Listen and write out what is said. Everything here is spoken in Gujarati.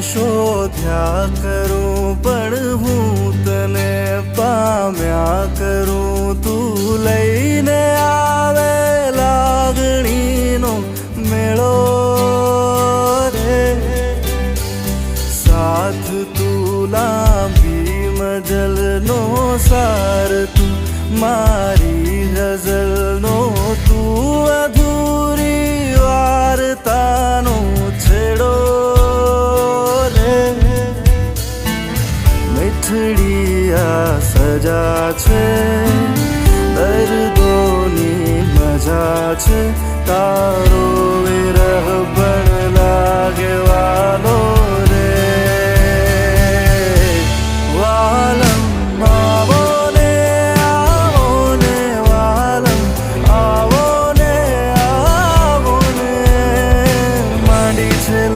શોધ્યા કરું પણ હું તને પામ્યા કરું. તું લઈને આવે લાગણીનો મેળો રે, સાથ તું લાંબી મજલનો સાર, તું મારી ગઝલનો, તું અધૂરી વાર્તાનો છેડો રે. મીઠડી આ સજા છે, દર્દોની મજા છે, તારો વિરહ પણ